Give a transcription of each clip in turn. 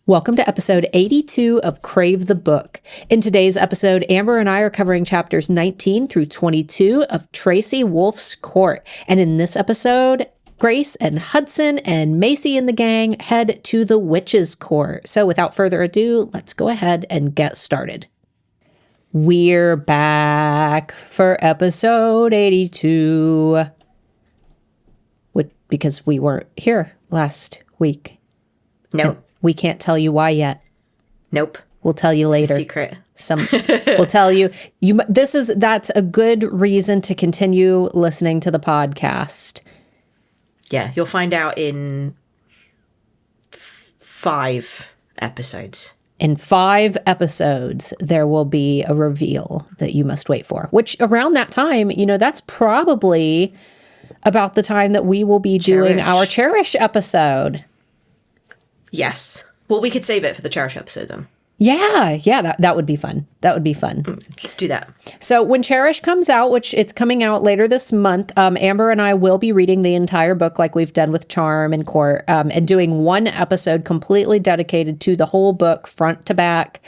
Welcome to episode 82 of Crave the Book. In today's episode, Amber and I are covering chapters 19 through 22 of Tracy Wolff's Court. And in this episode, Grace and Hudson and Macy and the gang head to the Witch's Court. So without further ado, let's go ahead and get started. We're back for episode 82. Because we weren't here last week. Nope. We can't tell you why yet. Nope. We'll tell you later. It's a We'll secret. tell you. That's a good reason to continue listening to the podcast. Yeah, you'll find out in 5 episodes. In 5 episodes, there will be a reveal that you must wait for. Which around that time, that's probably about the time that we will be doing our Cherish episode. Yes. Well, we could save it for the Cherish episode then. Yeah, that would be fun. Let's do that. So when Cherish comes out, which it's coming out later this month, Amber and I will be reading the entire book like we've done with Charm and Court, and doing one episode completely dedicated to the whole book, front to back.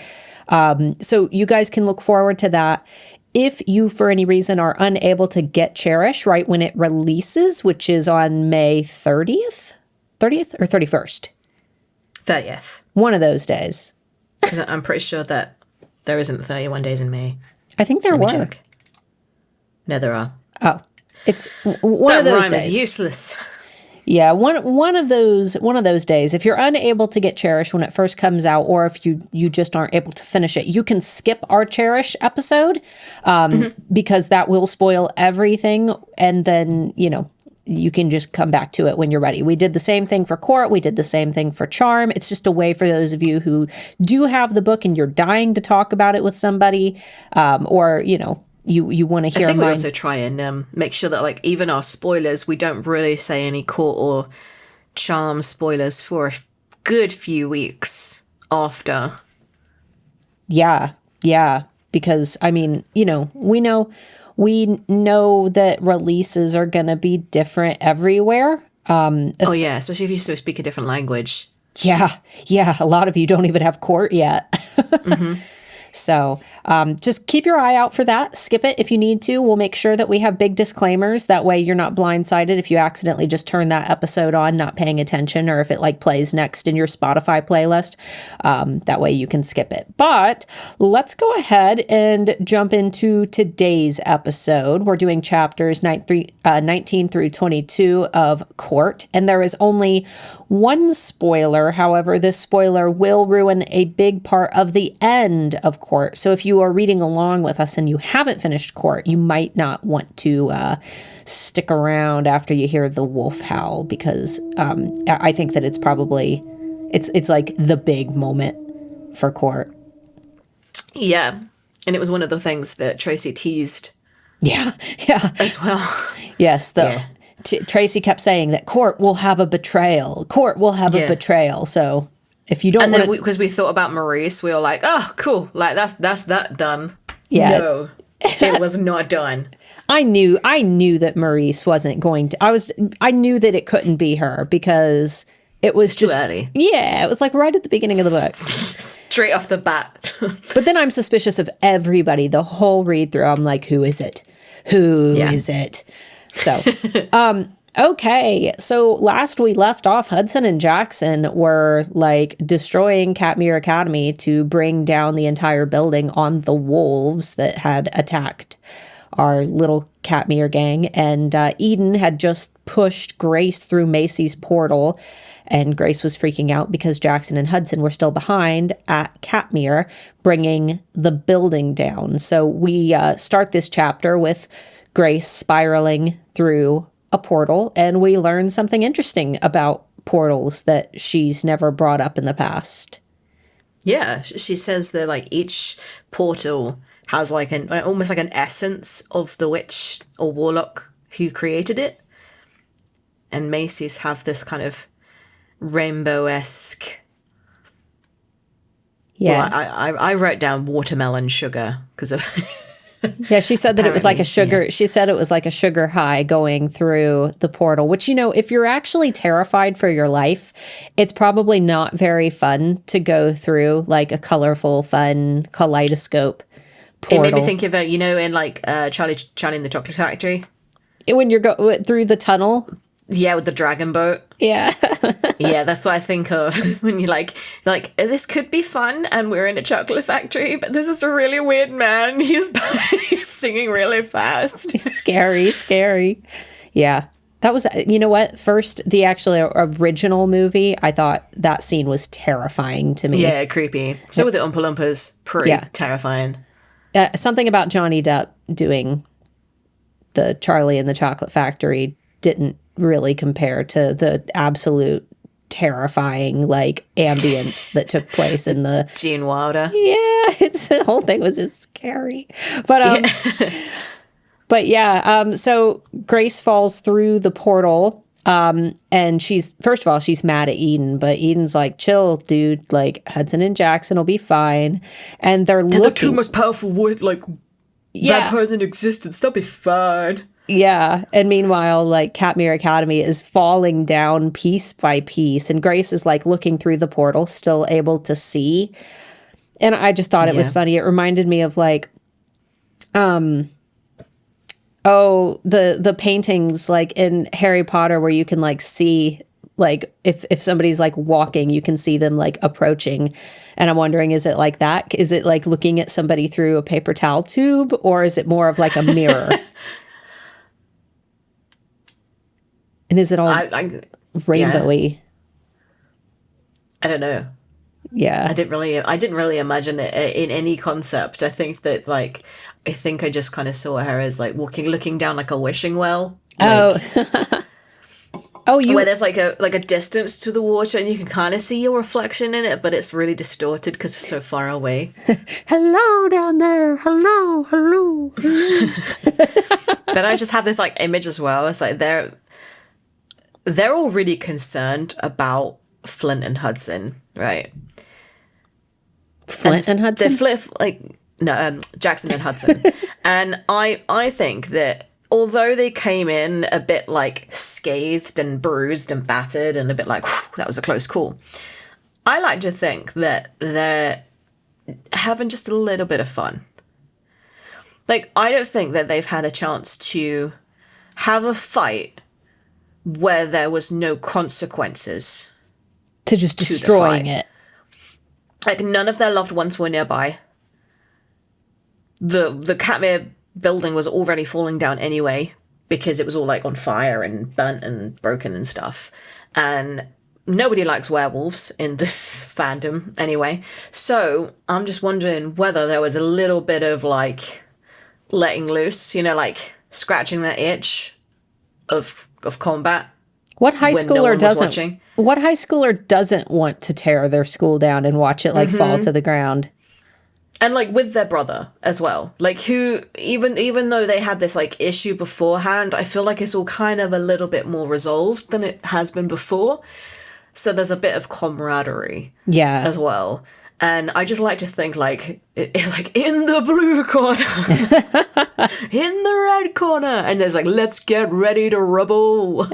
So you guys can look forward to that. If you, for any reason, are unable to get Cherish right when it releases, which is on May 30th or 31st? 30th. One of those days. Because I'm pretty sure that there isn't 31 days in May. I think there were. Check. No, there are. Oh, it's one of those days. That rhyme is useless. Yeah, one of those days. If you're unable to get Cherish when it first comes out, or if you just aren't able to finish it, you can skip our Cherish episode, because that will spoil everything, and then you can just come back to it when you're ready. We did the same thing for Court. We did the same thing for Charm. It's just a way for those of you who do have the book and you're dying to talk about it with somebody, or you want to hear. I think we also try and make sure that even our spoilers, we don't really say any Court or Charm spoilers for a good few weeks after. Yeah, because we know that releases are going to be different everywhere. Especially if you still speak a different language. Yeah. A lot of you don't even have Court yet. Mm-hmm. So just keep your eye out for that. Skip it if you need to. We'll make sure that we have big disclaimers. That way you're not blindsided if you accidentally just turn that episode on, not paying attention, or if it plays next in your Spotify playlist. That way you can skip it. But let's go ahead and jump into today's episode. We're doing chapters 19 through 22 of Court. And there is only one spoiler. However, this spoiler will ruin a big part of the end of Court. So if you are reading along with us and you haven't finished Court, you might not want to stick around after you hear the wolf howl, because I think that it's probably it's like the big moment for Court. Yeah, and it was one of the things that Tracy teased. Yeah, as well. Yes, Tracy kept saying that Court will have a betrayal. Court will have a betrayal. So. If you don't, and then because we thought about Maurice, we were like, "Oh, cool! That's that done." Yeah, no, it was not done. I knew that Maurice wasn't going to. I knew that it couldn't be her, because it was just too early. Yeah, it was right at the beginning of the book, straight off the bat. But then I'm suspicious of everybody the whole read through. I'm like, who is it? Who is it? So, okay, so last we left off, Hudson and Jackson were destroying Katmere Academy to bring down the entire building on the wolves that had attacked our little Katmere gang. And Eden had just pushed Grace through Macy's portal, and Grace was freaking out because Jackson and Hudson were still behind at Katmere, bringing the building down. So we start this chapter with Grace spiraling through a portal, and we learn something interesting about portals that she's never brought up in the past. Yeah, she says that each portal has almost an essence of the witch or warlock who created it, and Macy's have this kind of rainbow-esque. Yeah, I wrote down watermelon sugar because of Yeah, she said that it was like a sugar. Yeah. She said it was like a sugar high going through the portal, which, you know, if you're actually terrified for your life, it's probably not very fun to go through like a colorful, fun kaleidoscope portal. It made me think of, you know, in like Charlie in the Chocolate Factory. When you're through the tunnel. Yeah, with the dragon boat. Yeah. Yeah, that's what I think of when you're like, this could be fun and we're in a chocolate factory, but this is a really weird man. He's singing really fast. Scary. Yeah. That was, you know what? First, the actually original movie, I thought that scene was terrifying to me. Yeah, creepy. So were the Oompa Loompas. Pretty terrifying. Something about Johnny Depp doing the Charlie in the Chocolate Factory didn't really compare to the absolute terrifying like ambience that took place in the Gene Wilder. Yeah, the whole thing was just scary. But so Grace falls through the portal, and she's first of all she's mad at Eden, but Eden's like, chill, dude, like Hudson and Jackson will be fine. And they're the two most powerful vampires in existence, they'll be fine. Yeah. And meanwhile, like Katmere Academy is falling down piece by piece. And Grace is like looking through the portal, still able to see. And I just thought it was funny. It reminded me of like, the paintings like in Harry Potter where you can like see like if somebody's like walking, you can see them like approaching. And I'm wondering, is it like that? Is it like looking at somebody through a paper towel tube, or is it more of like a mirror? And is it all rainbowy? Yeah. I don't know. Yeah. I didn't really imagine it in any concept. I think that I just kind of saw her as like looking down like a wishing well. Where there's like a distance to the water and you can kind of see your reflection in it, but it's really distorted because it's so far away. Hello down there. Hello. But I just have this like image as well. It's like they're all really concerned about Flint and Hudson, right? Flint and Hudson? Jackson and Hudson. And I think that although they came in a bit like scathed and bruised and battered and a bit like, that was a close call, I like to think that they're having just a little bit of fun. Like, I don't think that they've had a chance to have a fight where there was no consequences to just destroying it. Like, none of their loved ones were nearby. The Katmere building was already falling down anyway because it was all like on fire and burnt and broken and stuff. And nobody likes werewolves in this fandom anyway. So I'm just wondering whether there was a little bit of like letting loose, you know, like scratching that itch of combat. What high schooler doesn't want to tear their school down and watch it like fall to the ground? And like with their brother as well, like who even though they had this like issue beforehand, I feel like it's all kind of a little bit more resolved than it has been before. So there's a bit of camaraderie, as well. And I just like to think like in the blue corner, in the red corner, and there's like, let's get ready to rubble.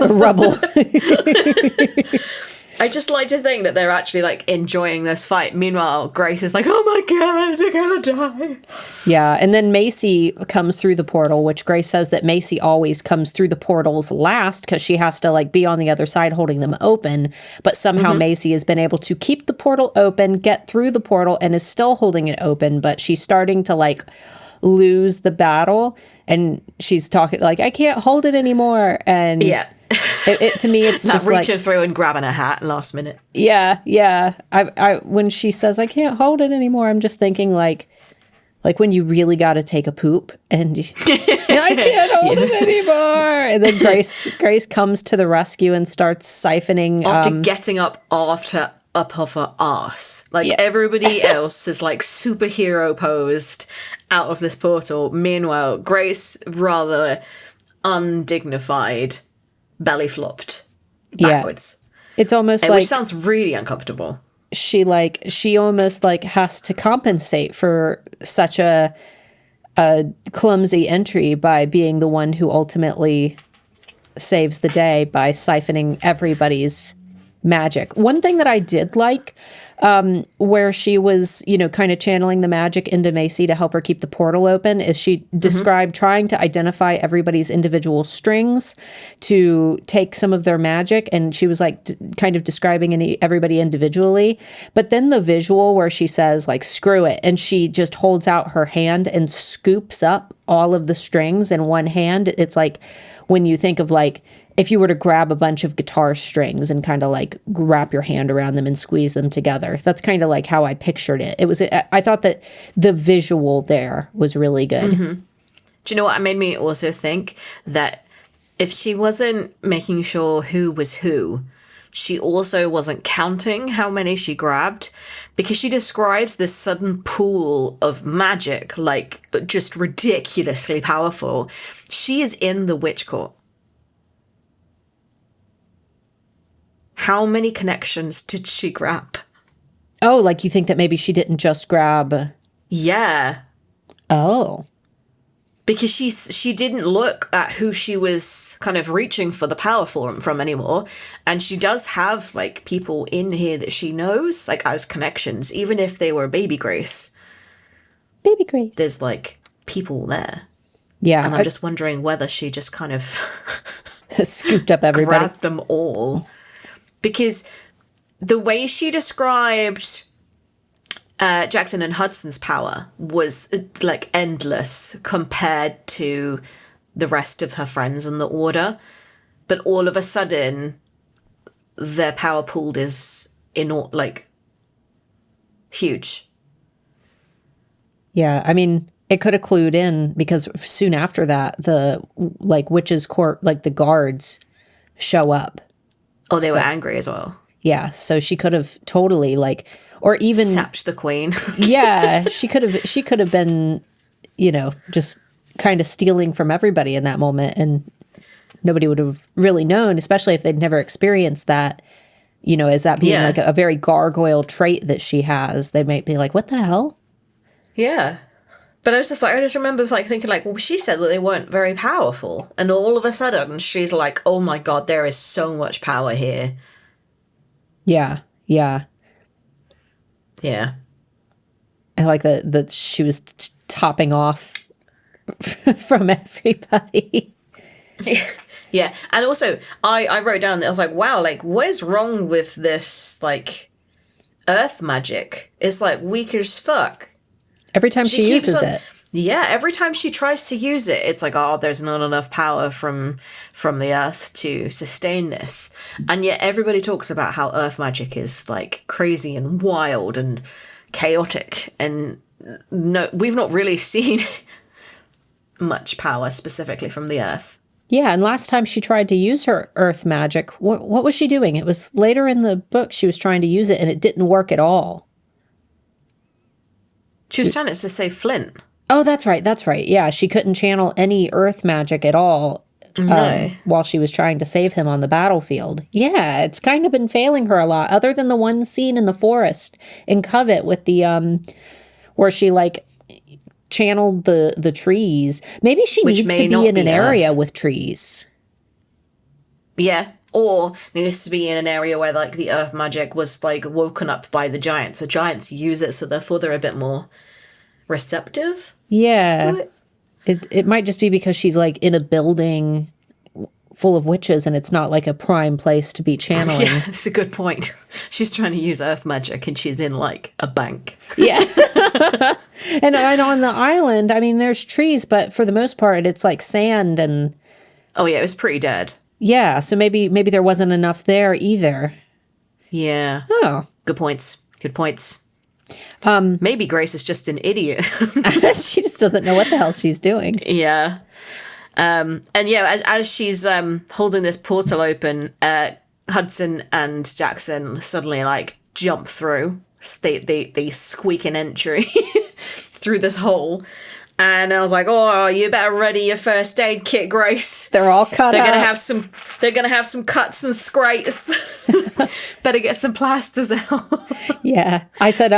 I just like to think that they're actually like enjoying this fight. Meanwhile, Grace is like, oh my God, they're gonna die. Yeah, and then Macy comes through the portal, which Grace says that Macy always comes through the portals last because she has to like be on the other side holding them open. But somehow Macy has been able to keep the portal open, get through the portal, and is still holding it open. But she's starting to like lose the battle, and she's talking like, I can't hold it anymore. And to me, it's just reaching like through and grabbing a hat last minute. Yeah. I when she says I can't hold it anymore, I'm just thinking like when you really got to take a poop and I can't hold it anymore. And then Grace comes to the rescue and starts siphoning after getting up off her ass. Like everybody else is like superhero posed out of this portal. Meanwhile, Grace rather undignified. Belly flopped backwards. It's almost like, which sounds really uncomfortable. She almost like has to compensate for such a a clumsy entry by being the one who ultimately saves the day by siphoning everybody's magic. One thing that I did like, where she was, kind of channeling the magic into Macy to help her keep the portal open, is she described trying to identify everybody's individual strings to take some of their magic. And she was like kind of describing everybody individually. But then the visual where she says like, screw it. And she just holds out her hand and scoops up all of the strings in one hand. It's like when you think of like, if you were to grab a bunch of guitar strings and kind of like wrap your hand around them and squeeze them together. That's kind of like how I pictured it. I thought that the visual there was really good. Mm-hmm. Do you know what? It made me also think that if she wasn't making sure who was who, she also wasn't counting how many she grabbed, because she describes this sudden pool of magic, like just ridiculously powerful. She is in the Witch Court. How many connections did she grab? Oh, like you think that maybe she didn't just grab... Yeah. Oh. Because she didn't look at who she was kind of reaching for the power from anymore. And she does have, like, people in here that she knows, like, as connections, even if they were Baby Grace. Baby Grace. There's, like, people there. Yeah. And I'm just wondering whether she just kind of... scooped up everybody. Grabbed them all. Because the way she described Jackson and Hudson's power was like endless compared to the rest of her friends in the Order. But all of a sudden, their power pool is like huge. Yeah, I mean, it could have clued in because soon after that, the like Witch's Court, like the guards show up. Oh, they were angry as well. Yeah, so she could have totally like, or even sapped the queen. Yeah, she could have been, just kind of stealing from everybody in that moment, and nobody would have really known, especially if they'd never experienced that. As that being like a very gargoyle trait that she has, they might be like, "What the hell?" Yeah. But I just remember like thinking like, well, she said that they weren't very powerful. And all of a sudden she's like, oh my God, there is so much power here. Yeah. Yeah. Yeah. I like that she was topping off from everybody. Yeah. And also I wrote down that I was like, wow, like what is wrong with this like earth magic? It's like weak as fuck. Every time she uses it. Yeah, every time she tries to use it, it's like, oh, there's not enough power from the earth to sustain this. And yet everybody talks about how earth magic is like crazy and wild and chaotic. And no, we've not really seen much power specifically from the earth. Yeah, and last time she tried to use her earth magic, what was she doing? It was later in the book she was trying to use it and it didn't work at all. She was trying to save Flint. Oh, that's right. That's right. Yeah, she couldn't channel any earth magic at all while she was trying to save him on the battlefield. Yeah, it's kind of been failing her a lot, other than the one scene in the forest in Covet with the where she like channeled the trees. Maybe she needs to be in an area with trees. Yeah. Or needs to be in an area where like the earth magic was like woken up by the giants. The giants use it, so therefore they're a bit more receptive. Yeah. To it. It might just be because she's like in a building full of witches and it's not like a prime place to be channeling. Yeah, it's a good point. She's trying to use earth magic and she's in like a bank. Yeah. and on the island, I mean, there's trees, but for the most part, it's like sand and... Oh yeah, it was pretty dead. Yeah, so maybe there wasn't enough there either. Yeah. Oh. Good points. Maybe Grace is just an idiot. She just doesn't know what the hell she's doing. Yeah. And yeah, as she's holding this portal open, Hudson and Jackson suddenly like jump through. They squeak an entry through this hole. And I was like, "Oh, you better ready your first aid kit, Grace. They're all cut They're up. They're gonna have some cuts and scrapes. Better get some plasters out." Yeah, I said,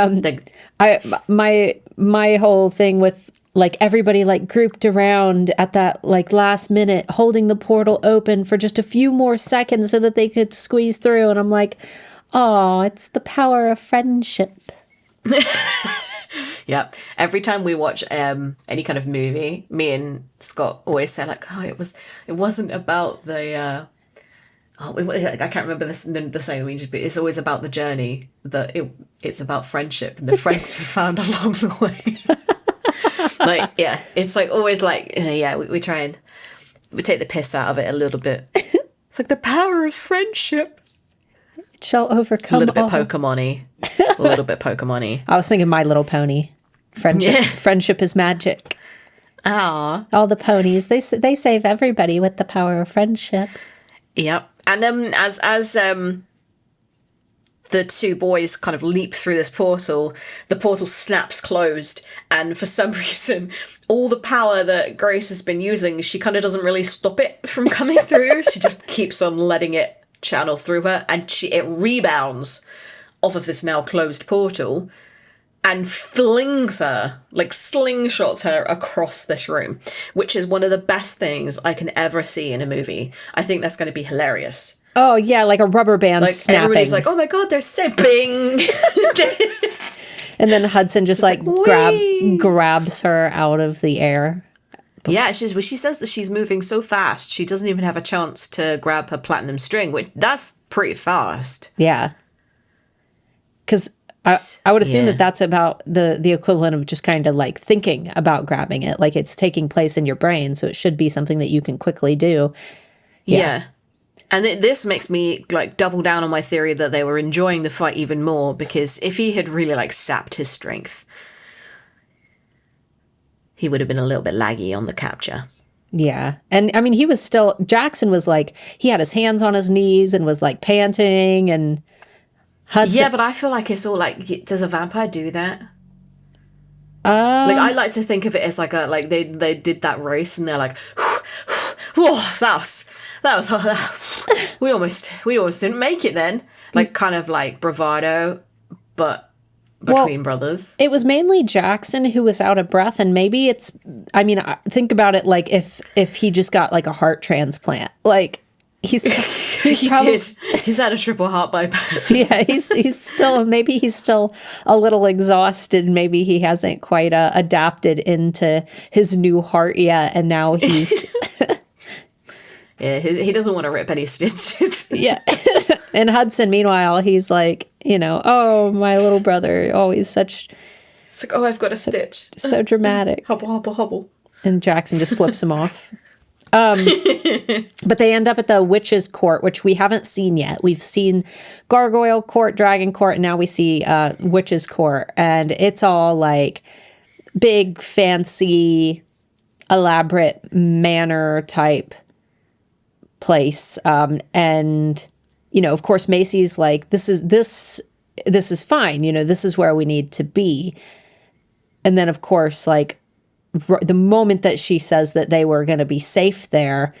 my whole thing with like everybody like grouped around at that like last minute, holding the portal open for just a few more seconds so that they could squeeze through. And I'm like, oh, it's the power of friendship. Yeah. Every time we watch any kind of movie, me and Scott always say like, oh, it wasn't about the I can't remember the saying, but it's always about the journey. It's about friendship and the friends we found along the way. Like, yeah, it's like always like, yeah, we try and we take the piss out of it a little bit. It's like the power of friendship. It shall overcome a little bit all. Pokemon-y. A little bit Pokemon-y. I was thinking My Little Pony. Friendship, Yeah. Friendship is magic. Ah, All the ponies, they save everybody with the power of friendship. yep. And as the two boys kind of leap through this portal, the portal snaps closed, and for some reason, all the power that Grace has been using, she kind of doesn't really stop it from coming through. She just keeps on letting it channel through her, and it rebounds off of this now closed portal and flings her, like slingshots her across this room, which is one of the best things I can ever see in a movie. I think that's going to be hilarious. Oh, yeah, like a rubber band Like snapping. everybody's like, oh my God, they're sipping. And then Hudson just like grabs her out of the air. Yeah, she says that she's moving so fast, she doesn't even have a chance to grab her platinum string, which that's pretty fast. Yeah. Because I would assume Yeah. that that's about the equivalent of just kind of like thinking about grabbing it. Like it's taking place in your brain, so it should be something that you can quickly do. Yeah. And this makes me like double down on my theory that they were enjoying the fight even more, because if he had really like sapped his strength, he would have been a little bit laggy on the capture. Yeah. And I mean, Jackson was like, he had his hands on his knees and was like panting, and Hudson. Yeah, but I feel like it's all like, does a vampire do that? Like I like to think of it as like they did that race and they're like, whoa, that was we almost didn't make it then. Like kind of like bravado, but between brothers. It was mainly Jackson who was out of breath, and maybe think about it like if he just got like a heart transplant, like he's probably, he's had a triple heart bypass. yeah, he's still a little exhausted. Maybe he hasn't quite adapted into his new heart yet, and now he's yeah, he doesn't want to rip any stitches. yeah. And Hudson, meanwhile, he's like, oh, my little brother, always such. It's like, oh, I've got a stitch. So dramatic. Hobble, hobble, hobble. And Jackson just flips him off. But they end up at the Witch's Court, which we haven't seen yet. We've seen Gargoyle Court, Dragon Court, and now we see Witch's Court. And it's all like big, fancy, elaborate manor type place. And, of course, Macy's like, this is fine. This is where we need to be. And then, of course, like, the moment that she says that they were going to be safe there,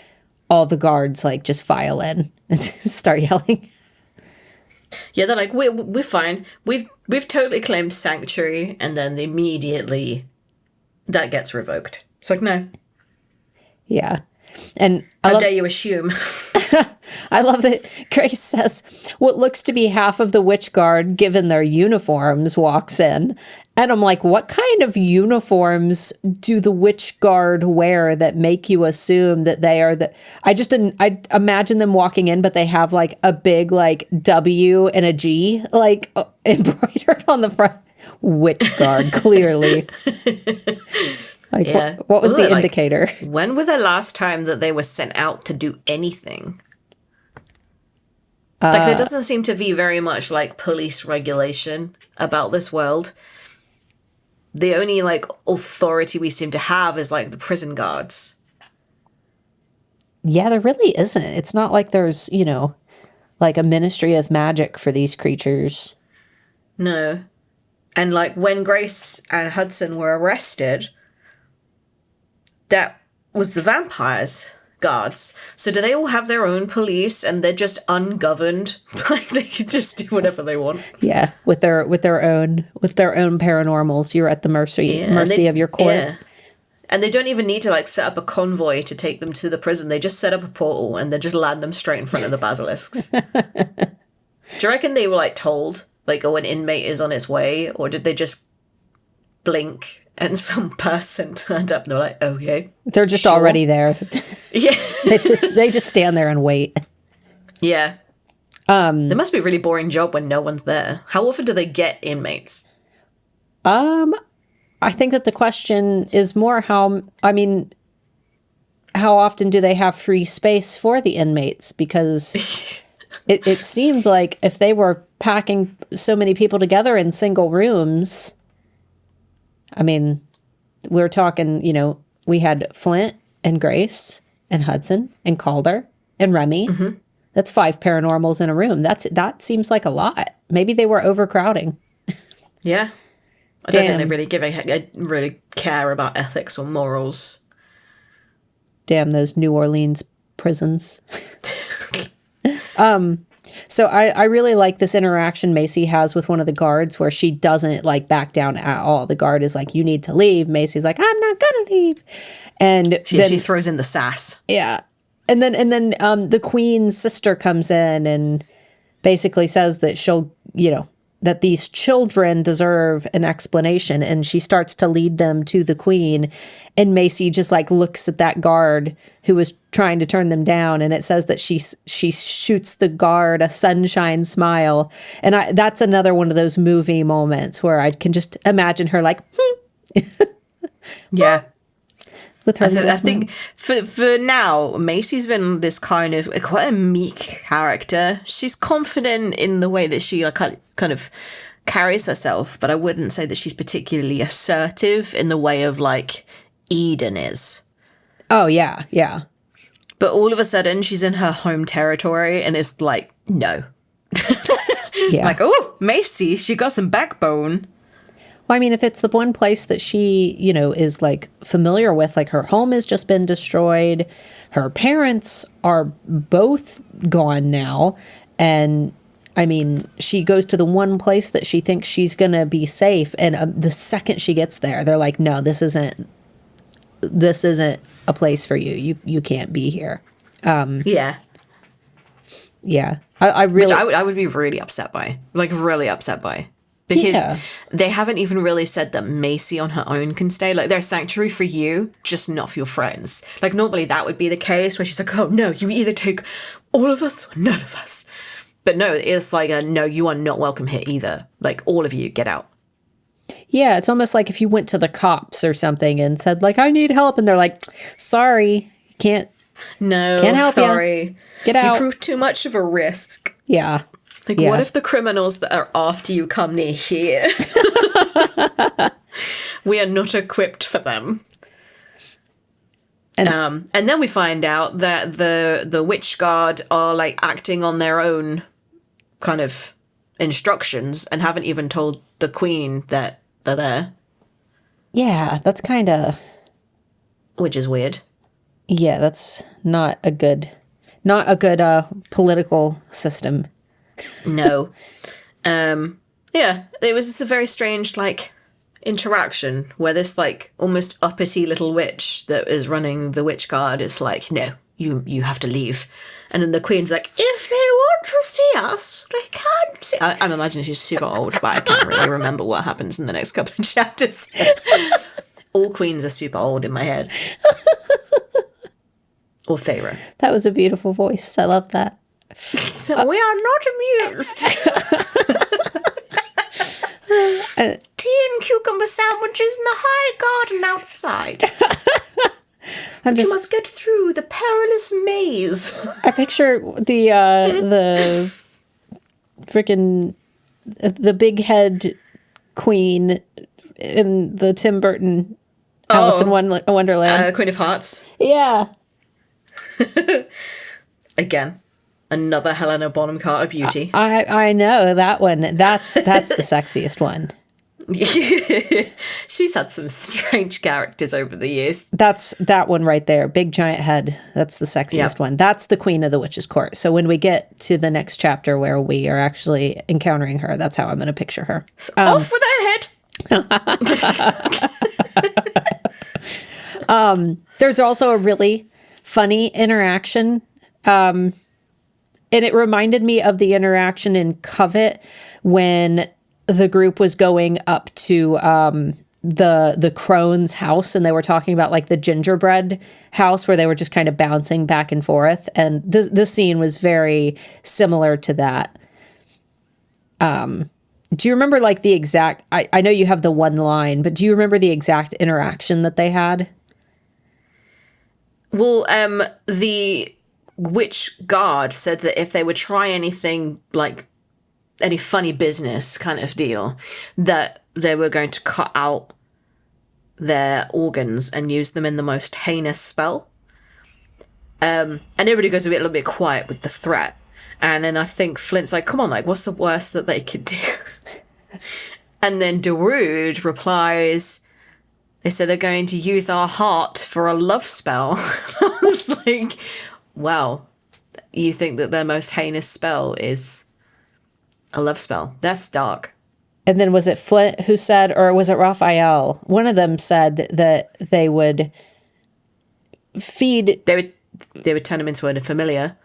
all the guards like just file in and start yelling. Yeah, they're like, we're fine. We've totally claimed sanctuary, and then immediately that gets revoked. It's like, no. Yeah. And how dare you assume? I love that Grace says what looks to be half of the witch guard, given their uniforms, walks in. And I'm like, what kind of uniforms do the witch guard wear that make you assume that they are I imagine them walking in, but they have like a big like W and a G like embroidered on the front. Witch guard, clearly. Like, yeah. What was the indicator? Like, when was the last time that they were sent out to do anything? Like, there doesn't seem to be very much, like, police regulation about this world. The only, like, authority we seem to have is, like, the prison guards. Yeah, there really isn't. It's not like there's, like a ministry of magic for these creatures. No. And, like, when Grace and Hudson were arrested, that was the vampires' guards. So do they all have their own police and they're just ungoverned? Like they can just do whatever they want. Yeah, with their own paranormals. You're at the mercy of your court. Yeah. And they don't even need to, like, set up a convoy to take them to the prison. They just set up a portal and they just land them straight in front of the basilisks. Do you reckon they were, like, told, like, oh, an inmate is on its way? Or did they just blink and some person turned up and they're like, okay. They're just already there. Yeah. they just stand there and wait. Yeah. It must be a really boring job when no one's there. How often do they get inmates? I think that the question is more how often do they have free space for the inmates? Because it seemed like if they were packing so many people together in single rooms, I mean, we're talking, you know, we had Flint and Grace and Hudson and Calder and Remy. Mm-hmm. That's 5 paranormals in a room. That seems like a lot. Maybe they were overcrowding. Yeah. I don't think they really care about ethics or morals. Damn those New Orleans prisons. So I really like this interaction Macy has with one of the guards where she doesn't like back down at all. The guard is like, you need to leave. Macy's like, I'm not gonna leave. And she throws in the sass. Yeah. And then the queen's sister comes in and basically says that she'll, you know, that these children deserve an explanation, and she starts to lead them to the queen, and Macy just like looks at that guard who was trying to turn them down, and it says that she shoots the guard a sunshine smile, and that's another one of those movie moments where I can just imagine her like yeah. With her I think for now, Macy's been this kind of quite a meek character. She's confident in the way that she kind of carries herself, but I wouldn't say that she's particularly assertive in the way of like Eden is. Oh, yeah, yeah. But all of a sudden, she's in her home territory and it's like, no. Yeah. Like, oh, Macy, she got some backbone. Well, I mean, if it's the one place that she, you know, is like familiar with, like her home has just been destroyed. Her parents are both gone now. And I mean, she goes to the one place that she thinks she's going to be safe. And the second she gets there, they're like, no, this isn't a place for you. You can't be here. Yeah. Yeah. I really, which I would be really upset by, like really upset by. Because they haven't even really said that Macy on her own can stay. Like, they're a sanctuary for you, just not for your friends. Like, normally that would be the case where she's like, oh, no, you either take all of us or none of us. But no, it's like, no, you are not welcome here either. Like, all of you, get out. Yeah, it's almost like if you went to the cops or something and said, like, I need help. And they're like, sorry, can't help sorry. You. Get out. You proved too much of a risk. Yeah. Like, what if the criminals that are after you come near here? We are not equipped for them. And then we find out that the Witch Guard are, like, acting on their own kind of instructions and haven't even told the Queen that they're there. Yeah, that's kind of... Which is weird. Yeah, that's not a good political system. No. Yeah, it was just a very strange, like, interaction where this, like, almost uppity little witch that is running the Witch Guard is like, no, you have to leave. And then the Queen's like, if they want to see us, they can see... I'm imagining she's super old, but I can't really remember what happens in the next couple of chapters. All queens are super old in my head. Or Pharaoh. That was a beautiful voice. I love that. We are not amused. Tea and cucumber sandwiches in the high garden outside. You must get through the perilous maze. I picture the freaking the big head queen in the Tim Burton Alice in Wonderland. Queen of Hearts. Yeah. Again. Another Helena Bonham Carter beauty. I know that one. That's the sexiest one. She's had some strange characters over the years. That's that one right there. Big giant head. That's the sexiest one. That's the Queen of the Witch's Court. So when we get to the next chapter where we are actually encountering her, that's how I'm going to picture her. Off with her head. There's also a really funny interaction. And it reminded me of the interaction in Covet when the group was going up to the crone's house, and they were talking about like the gingerbread house where they were just kind of bouncing back and forth. And this scene was very similar to that. Do you remember like the exact, I know you have the one line, but do you remember the exact interaction that they had? Well, the witch guard said that if they would try anything like any funny business kind of deal, that they were going to cut out their organs and use them in the most heinous spell. And everybody goes a little bit quiet with the threat. And then I think Flint's like, come on, like, what's the worst that they could do? And then Darude replies, they said they're going to use our heart for a love spell. I was like, wow, you think that their most heinous spell is a love spell? That's dark. And then was it Flint who said, or was it Raphael? One of them said that they would feed... They would turn them into a familiar.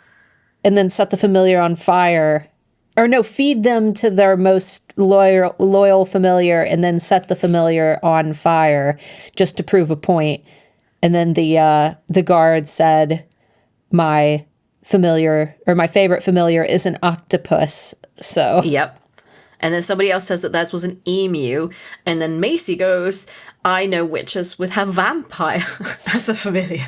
And then set the familiar on fire. Or no, feed them to their most loyal familiar and then set the familiar on fire just to prove a point. And then the guard said, my familiar, or my favorite familiar is an octopus. So... Yep. And then somebody else says that theirs was an emu. And then Macy goes, I know witches would have vampire as a familiar.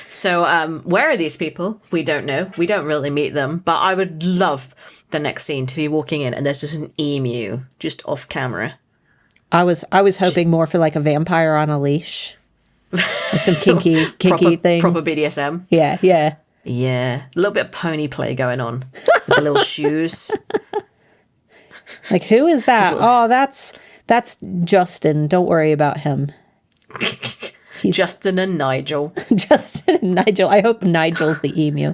So where are these people? We don't know. We don't really meet them. But I would love the next scene to be walking in and there's just an emu just off camera. I was hoping more for like a vampire on a leash. Some kinky thing. Proper BDSM. Yeah, yeah. Yeah. A little bit of pony play going on. With the little shoes. Like, who is that? Oh, that's Justin. Don't worry about him. Justin and Nigel. Justin and Nigel. I hope Nigel's the emu.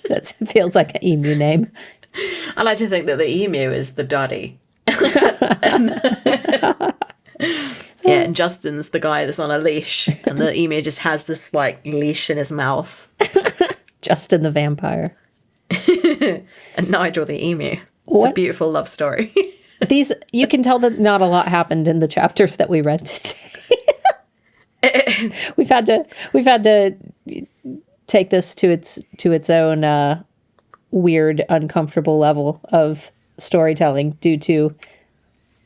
That feels like an emu name. I like to think that the emu is the daddy. Yeah, and Justin's the guy that's on a leash, and the emu just has this like leash in his mouth. Justin the vampire. And Nigel the emu. It's a beautiful love story. These, you can tell that not a lot happened in the chapters that we read today. We've had to take this to its own weird, uncomfortable level of storytelling due to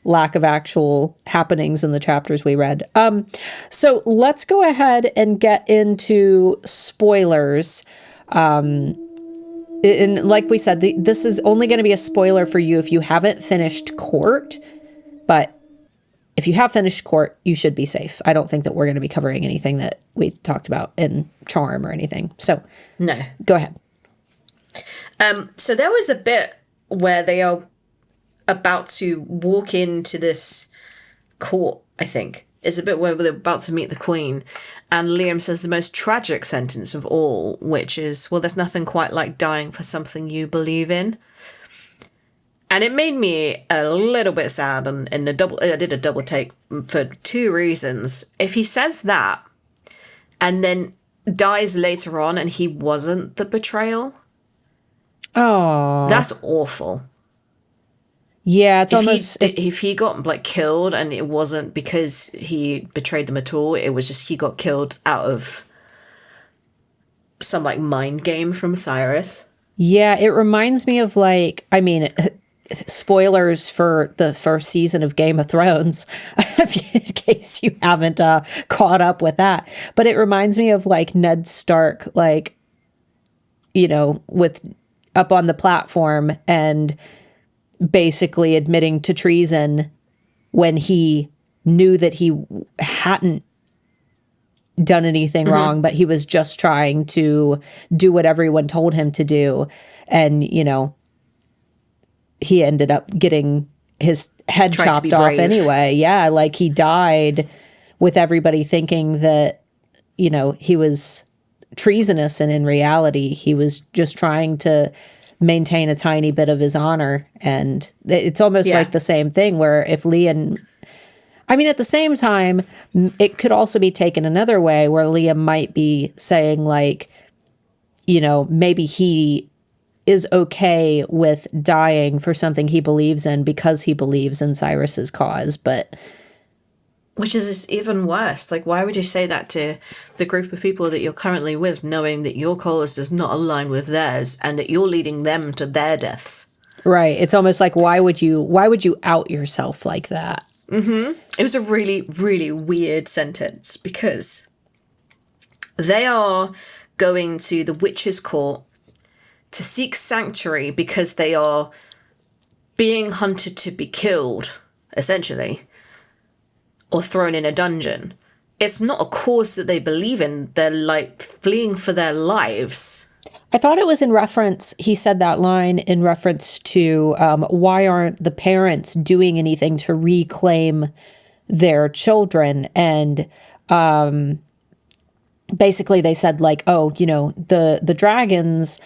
lack of actual happenings in the chapters we read. So let's go ahead and get into spoilers. And like we said, this is only going to be a spoiler for you if you haven't finished Court. But if you have finished Court, you should be safe. I don't think that we're going to be covering anything that we talked about in Charm or anything. So no, go ahead. So there was a bit where they are about to walk into this court, I think. It's a bit where they're about to meet the Queen. And Liam says the most tragic sentence of all, which is, well, there's nothing quite like dying for something you believe in. And it made me a little bit sad, and I did a double take for two reasons. If he says that and then dies later on and he wasn't the betrayal, that's awful. Yeah, it's almost... If he got like killed and it wasn't because he betrayed them at all, it was just he got killed out of some like mind game from Cyrus. Yeah, it reminds me of like, I mean, spoilers for the first season of Game of Thrones, in case you haven't caught up with that. But it reminds me of like Ned Stark, like, you know, with up on the platform and basically admitting to treason when he knew that he hadn't done anything wrong, but he was just trying to do what everyone told him to do. And, you know, he ended up getting his head chopped off anyway. Yeah, like he died with everybody thinking that, you know, he was treasonous, and in reality, he was just trying to maintain a tiny bit of his honor. And it's almost like the same thing where if Leon, I mean, at the same time, it could also be taken another way where Liam might be saying, like, you know, maybe he is okay with dying for something he believes in because he believes in Cyrus's cause, but... Which is even worse. Like, why would you say that to the group of people that you're currently with, knowing that your cause does not align with theirs and that you're leading them to their deaths? Right. It's almost like, why would you out yourself like that? Mm-hmm. It was a really, really weird sentence because they are going to the Witch's Court to seek sanctuary because they are being hunted to be killed, essentially, or thrown in a dungeon. It's not a cause that they believe in. They're, like, fleeing for their lives. I thought it was in reference, he said that line in reference to why aren't the parents doing anything to reclaim their children? And basically they said, like, oh, you know, the dragons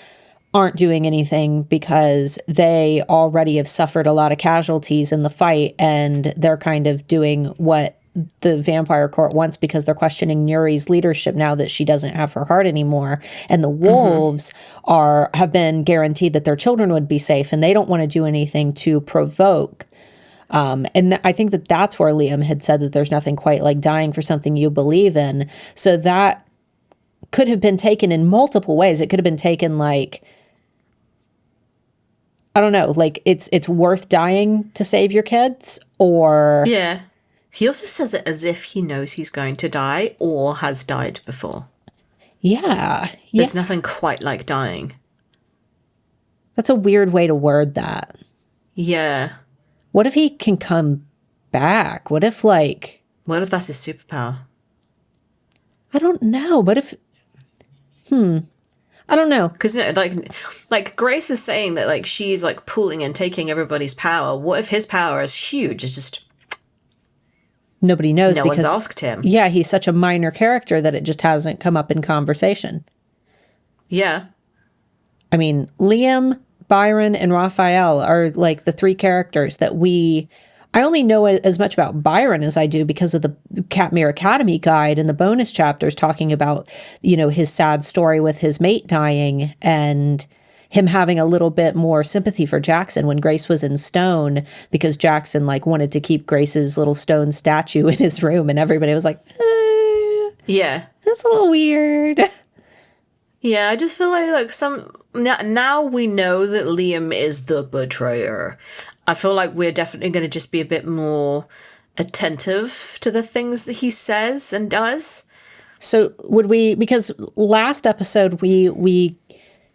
aren't doing anything because they already have suffered a lot of casualties in the fight, and they're kind of doing what the vampire court wants because they're questioning Nuri's leadership now that she doesn't have her heart anymore. And the wolves have been guaranteed that their children would be safe, and they don't want to do anything to provoke. And I think that that's where Liam had said that there's nothing quite like dying for something you believe in. So that could have been taken in multiple ways. It could have been taken like, I don't know, like it's worth dying to save your kids, or... Yeah. He also says it as if he knows he's going to die or has died before. Yeah. There's nothing quite like dying. That's a weird way to word that. Yeah. What if he can come back? What if, like... What if that's his superpower? I don't know. What if... I don't know. Because, like Grace is saying that, like, she's, like, pulling and taking everybody's power. What if his power is huge? It's just... Nobody knows no because... one's asked him. Yeah, he's such a minor character that it just hasn't come up in conversation. Yeah. I mean, Liam, Byron, and Raphael are, like, the three characters that I only know as much about Byron as I do because of the Katmere Academy guide and the bonus chapters talking about, you know, his sad story with his mate dying and him having a little bit more sympathy for Jackson when Grace was in stone, because Jackson, like, wanted to keep Grace's little stone statue in his room, and everybody was like, yeah, that's a little weird. Yeah, I just feel like now we know that Liam is the betrayer. I feel like we're definitely going to just be a bit more attentive to the things that he says and does. So would we, because last episode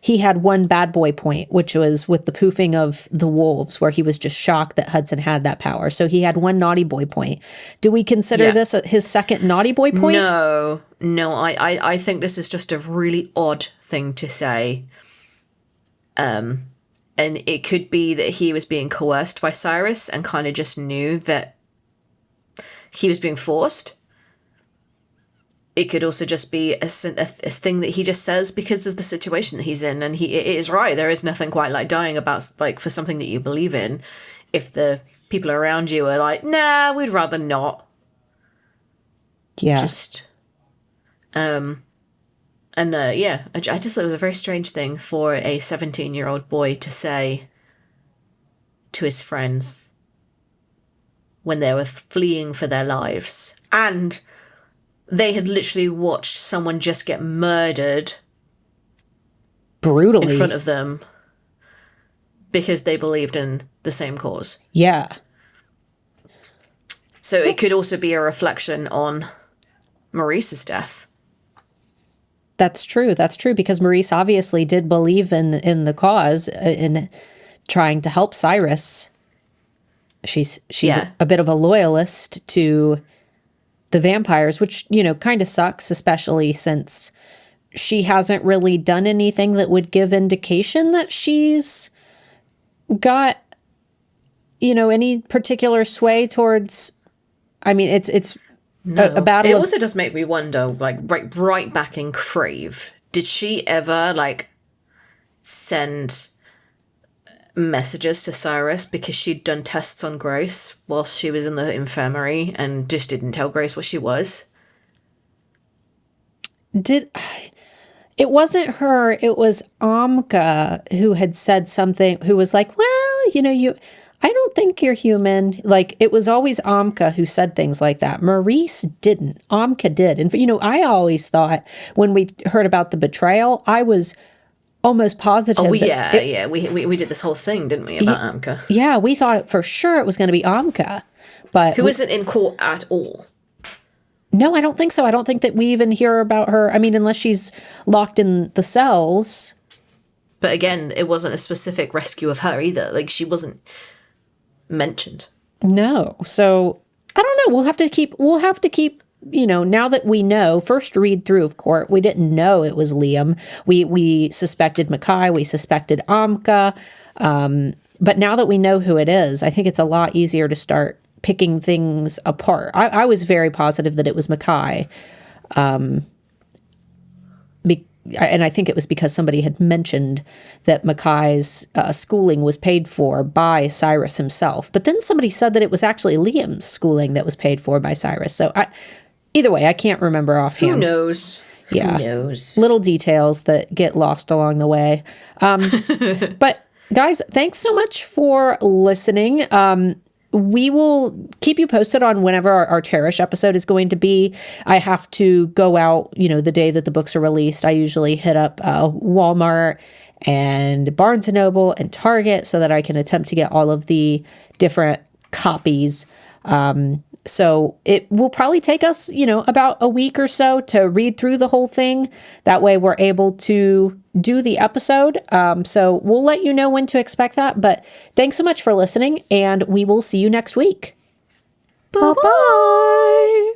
he had one bad boy point, which was with the poofing of the wolves, where he was just shocked that Hudson had that power. So he had one naughty boy point. Do we consider this his second naughty boy point? No, I think this is just a really odd thing to say. And it could be that he was being coerced by Cyrus and kind of just knew that he was being forced. It could also just be a thing that he just says because of the situation that he's in. And it is right. There is nothing quite like dying about, like, for something that you believe in. If the people around you are like, nah, we'd rather not. Yeah. I just thought it was a very strange thing for a 17-year-old boy to say to his friends when they were fleeing for their lives. And they had literally watched someone just get murdered brutally in front of them because they believed in the same cause. Yeah. So it could also be a reflection on Maurice's death. That's true. That's true, because Maurice obviously did believe in the cause, in trying to help Cyrus. She's a bit of a loyalist to the vampires, which, you know, kind of sucks, especially since she hasn't really done anything that would give indication that she's got, you know, any particular sway towards... I mean, it's a battle. It also does make me wonder, like, right back in Crave, did she ever, like, send messages to Cyrus because she'd done tests on Grace whilst she was in the infirmary and just didn't tell Grace what she was. It wasn't her, it was Amka who had said something, who was like, well, I don't think you're human. Like, it was always Amka who said things like that. Maurice didn't. Amka did. And, I always thought when we heard about the betrayal, I was almost positive. We did this whole thing, didn't we, about Amka? Yeah, we thought for sure it was going to be Amka. But who isn't in court at all. No, I don't think so. I don't think that we even hear about her. I mean, unless she's locked in the cells. But again, it wasn't a specific rescue of her either. Like, she wasn't mentioned. No. So I don't know. We'll have to keep, now that we know, first read through of Court, we didn't know it was Liam. We suspected Mackay, we suspected Amka. But now that we know who it is, I think it's a lot easier to start picking things apart. I was very positive that it was Mackay. And I think it was because somebody had mentioned that Mackay's schooling was paid for by Cyrus himself. But then somebody said that it was actually Liam's schooling that was paid for by Cyrus. So either way, I can't remember offhand. Who knows? Yeah. Who knows? Little details that get lost along the way. But guys, thanks so much for listening. We will keep you posted on whenever our Cherish episode is going to be. I have to go out, the day that the books are released. I usually hit up Walmart and Barnes & Noble and Target so that I can attempt to get all of the different copies. So it will probably take us, about a week or so to read through the whole thing. That way we're able to do the episode. So we'll let you know when to expect that. But thanks so much for listening, and we will see you next week. Bye-bye.